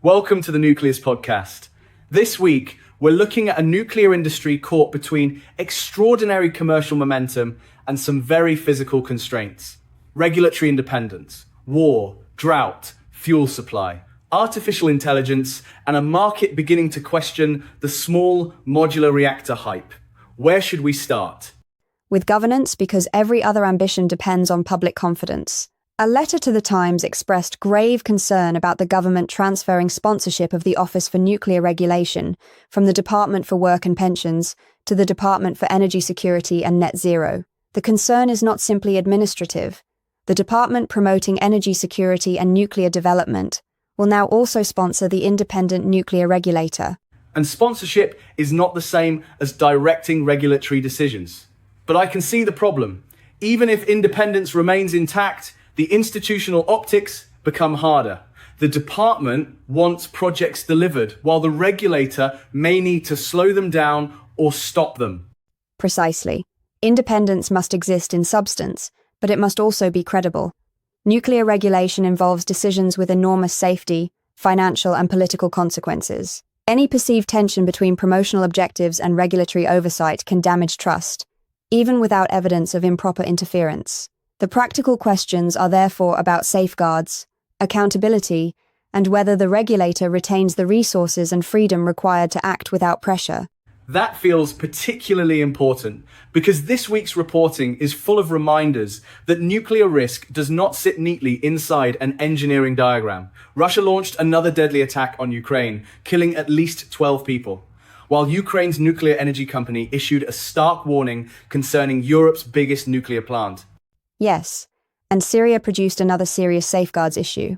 Welcome to the Nucleus podcast. This week, we're looking at a nuclear industry caught between extraordinary commercial momentum and some very physical constraints. Regulatory independence, war, drought, fuel supply, artificial intelligence, and a market beginning to question the small modular reactor hype. Where should we start? With governance, because every other ambition depends on public confidence. A letter to the Times expressed grave concern about the government transferring sponsorship of the Office for Nuclear Regulation from the Department for Work and Pensions to the Department for Energy Security and Net Zero. The concern is not simply administrative. The department promoting energy security and nuclear development will now also sponsor the independent nuclear regulator. And sponsorship is not the same as directing regulatory decisions. But I can see the problem. Even if independence remains intact, the institutional optics become harder. The department wants projects delivered, while the regulator may need to slow them down or stop them. Precisely. Independence must exist in substance, but it must also be credible. Nuclear regulation involves decisions with enormous safety, financial and political consequences. Any perceived tension between promotional objectives and regulatory oversight can damage trust, even without evidence of improper interference. The practical questions are therefore about safeguards, accountability, and whether the regulator retains the resources and freedom required to act without pressure. That feels particularly important because this week's reporting is full of reminders that nuclear risk does not sit neatly inside an engineering diagram. Russia launched another deadly attack on Ukraine, killing at least 12 people, while Ukraine's nuclear energy company issued a stark warning concerning Europe's biggest nuclear plant. Yes, and Syria produced another serious safeguards issue.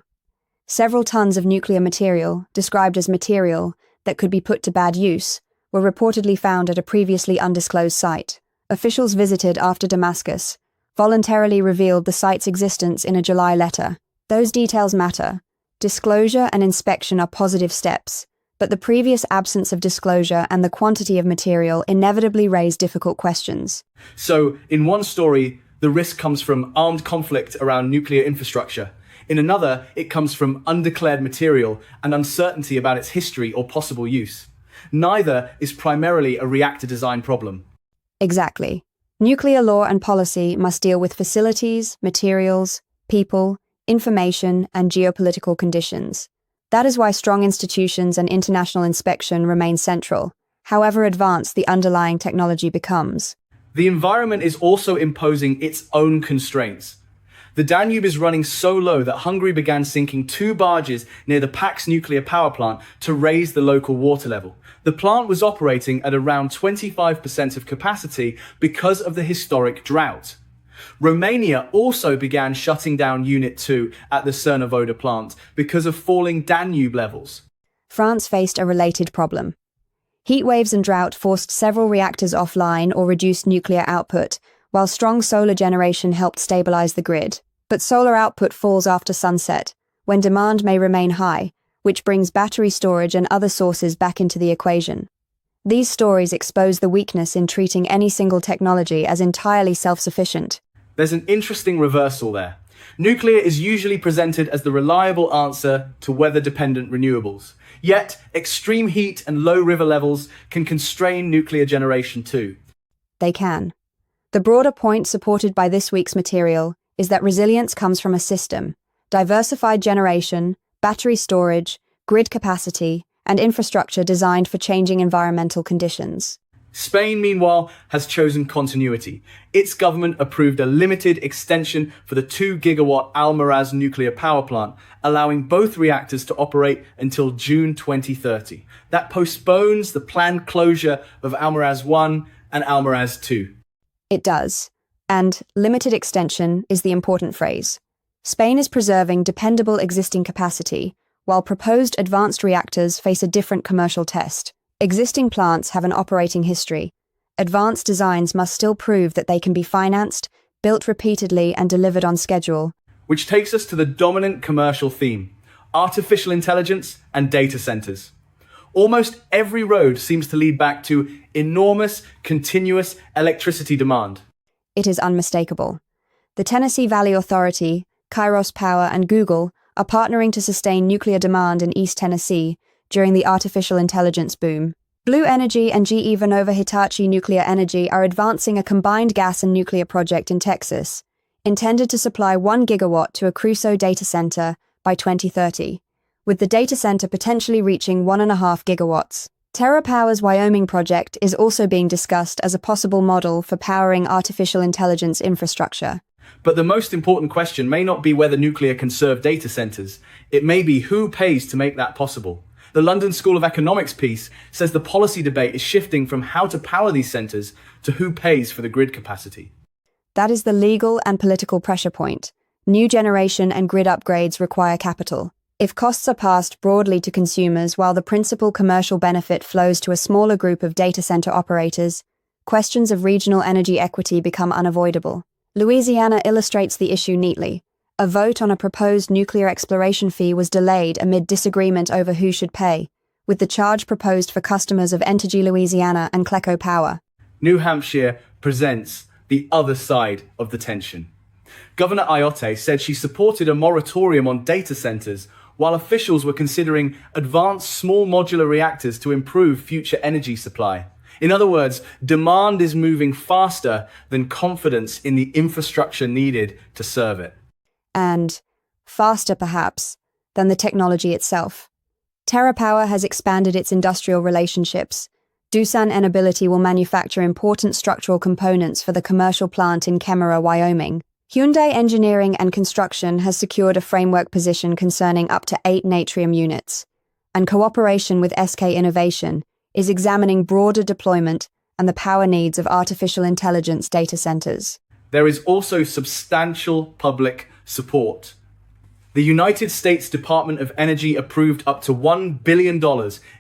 Several tons of nuclear material, described as material that could be put to bad use, were reportedly found at a previously undisclosed site. Officials visited after Damascus voluntarily revealed the site's existence in a July letter. Those details matter. Disclosure and inspection are positive steps, but the previous absence of disclosure and the quantity of material inevitably raise difficult questions. So, in one story, the risk comes from armed conflict around nuclear infrastructure. In another, it comes from undeclared material and uncertainty about its history or possible use. Neither is primarily a reactor design problem. Exactly. Nuclear law and policy must deal with facilities, materials, people, information, and geopolitical conditions. That is why strong institutions and international inspection remain central, however advanced the underlying technology becomes. The environment is also imposing its own constraints. The Danube is running so low that Hungary began sinking 2 barges near the Pax nuclear power plant to raise the local water level. The plant was operating at around 25% of capacity because of the historic drought. Romania also began shutting down Unit 2 at the Cernavodă plant because of falling Danube levels. France faced a related problem. Heat waves and drought forced several reactors offline or reduced nuclear output, while strong solar generation helped stabilize the grid. But solar output falls after sunset, when demand may remain high, which brings battery storage and other sources back into the equation. These stories expose the weakness in treating any single technology as entirely self-sufficient. There's an interesting reversal there. Nuclear is usually presented as the reliable answer to weather-dependent renewables. Yet, extreme heat and low river levels can constrain nuclear generation too. They can. The broader point supported by this week's material is that resilience comes from a system: diversified generation, battery storage, grid capacity, and infrastructure designed for changing environmental conditions. Spain, meanwhile, has chosen continuity. Its government approved a limited extension for the 2-gigawatt Almaraz nuclear power plant, allowing both reactors to operate until June 2030. That postpones the planned closure of Almaraz 1 and Almaraz 2. It does. And limited extension is the important phrase. Spain is preserving dependable existing capacity, while proposed advanced reactors face a different commercial test. Existing plants have an operating history. Advanced designs must still prove that they can be financed, built repeatedly, and delivered on schedule. Which takes us to the dominant commercial theme: artificial intelligence and data centers. Almost every road seems to lead back to enormous, continuous electricity demand. It is unmistakable. The Tennessee Valley Authority, Kairos Power, and Google are partnering to sustain nuclear demand in East Tennessee during the artificial intelligence boom. Blue Energy and GE Vernova Hitachi Nuclear Energy are advancing a combined gas and nuclear project in Texas, intended to supply 1 gigawatt to a Crusoe data center by 2030, with the data center potentially reaching 1.5 gigawatts. TerraPower's Wyoming project is also being discussed as a possible model for powering artificial intelligence infrastructure. But the most important question may not be whether nuclear can serve data centers. It may be who pays to make that possible. The London School of Economics piece says the policy debate is shifting from how to power these centers to who pays for the grid capacity. That is the legal and political pressure point. New generation and grid upgrades require capital. If costs are passed broadly to consumers while the principal commercial benefit flows to a smaller group of data center operators, questions of regional energy equity become unavoidable. Louisiana illustrates the issue neatly. A vote on a proposed nuclear exploration fee was delayed amid disagreement over who should pay, with the charge proposed for customers of Entergy Louisiana and Cleco Power. New Hampshire presents the other side of the tension. Governor Ayotte said she supported a moratorium on data centers while officials were considering advanced small modular reactors to improve future energy supply. In other words, demand is moving faster than confidence in the infrastructure needed to serve it. And faster, perhaps, than the technology itself. TerraPower has expanded its industrial relationships. Doosan Enerbility will manufacture important structural components for the commercial plant in Kemmerer, Wyoming. Hyundai Engineering and Construction has secured a framework position concerning up to 8 Natrium units, and cooperation with SK Innovation is examining broader deployment and the power needs of artificial intelligence data centers. There is also substantial public support. The United States Department of Energy approved up to $1 billion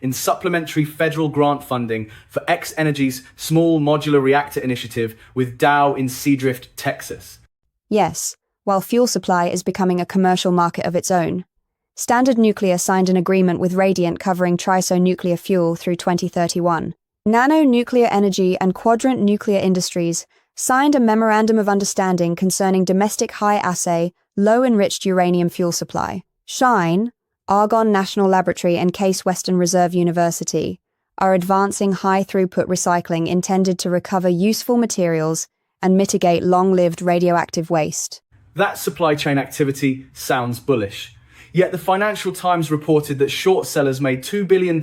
in supplementary federal grant funding for X-Energy's small modular reactor initiative with Dow in Seadrift, Texas. Yes, while fuel supply is becoming a commercial market of its own. Standard Nuclear signed an agreement with Radiant covering TRISO nuclear fuel through 2031. Nano Nuclear Energy and Quadrant Nuclear Industries signed a memorandum of understanding concerning domestic high-assay, low-enriched uranium fuel supply. SHINE, Argonne National Laboratory and Case Western Reserve University are advancing high-throughput recycling intended to recover useful materials and mitigate long-lived radioactive waste. That supply chain activity sounds bullish. Yet the Financial Times reported that short sellers made $2 billion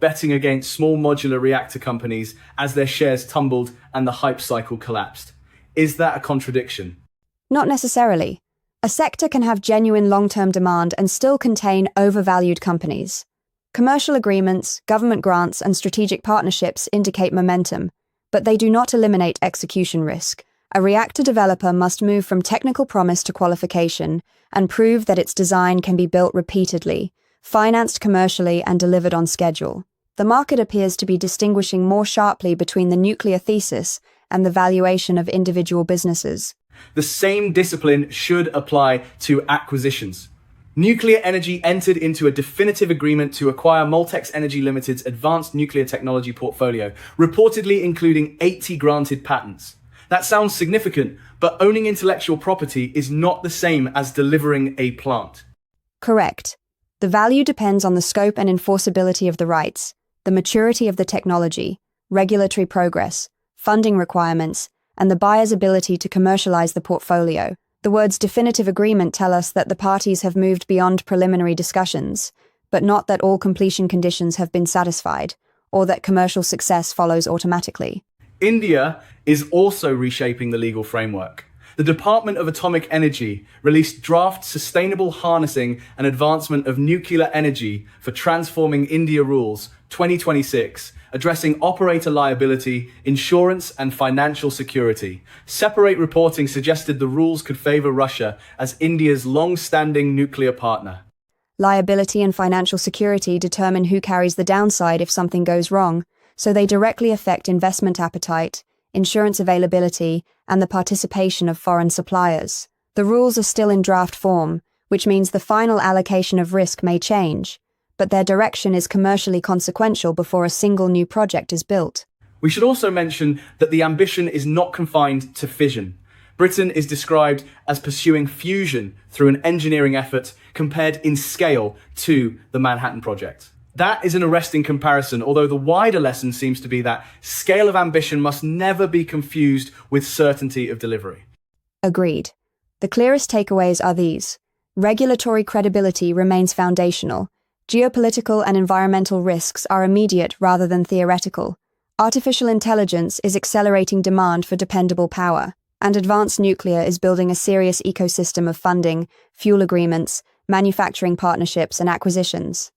betting against small modular reactor companies as their shares tumbled and the hype cycle collapsed. Is that a contradiction? Not necessarily. A sector can have genuine long-term demand and still contain overvalued companies. Commercial agreements, government grants, and strategic partnerships indicate momentum, but they do not eliminate execution risk. A reactor developer must move from technical promise to qualification and prove that its design can be built repeatedly, financed commercially, and delivered on schedule. The market appears to be distinguishing more sharply between the nuclear thesis and the valuation of individual businesses. The same discipline should apply to acquisitions. Nuclear Energy entered into a definitive agreement to acquire Moltex Energy Limited's advanced nuclear technology portfolio, reportedly including 80 granted patents. That sounds significant, but owning intellectual property is not the same as delivering a plant. Correct. The value depends on the scope and enforceability of the rights, the maturity of the technology, regulatory progress, funding requirements, and the buyer's ability to commercialize the portfolio. The words definitive agreement tell us that the parties have moved beyond preliminary discussions, but not that all completion conditions have been satisfied, or that commercial success follows automatically. India is also reshaping the legal framework. The Department of Atomic Energy released draft Sustainable Harnessing and Advancement of Nuclear Energy for Transforming India Rules 2026, addressing operator liability, insurance, and financial security. Separate reporting suggested the rules could favor Russia as India's long-standing nuclear partner. Liability and financial security determine who carries the downside if something goes wrong, so they directly affect investment appetite, insurance availability, and the participation of foreign suppliers. The rules are still in draft form, which means the final allocation of risk may change, but their direction is commercially consequential before a single new project is built. We should also mention that the ambition is not confined to fission. Britain is described as pursuing fusion through an engineering effort compared in scale to the Manhattan Project. That is an arresting comparison, although the wider lesson seems to be that scale of ambition must never be confused with certainty of delivery. Agreed. The clearest takeaways are these. Regulatory credibility remains foundational. Geopolitical and environmental risks are immediate rather than theoretical. Artificial intelligence is accelerating demand for dependable power, and advanced nuclear is building a serious ecosystem of funding, fuel agreements, manufacturing partnerships, and acquisitions.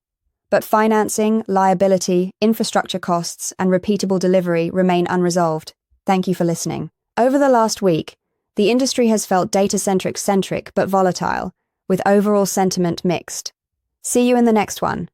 But financing, liability, infrastructure costs, and repeatable delivery remain unresolved. Thank you for listening. Over the last week, the industry has felt data-centric but volatile, with overall sentiment mixed. See you in the next one.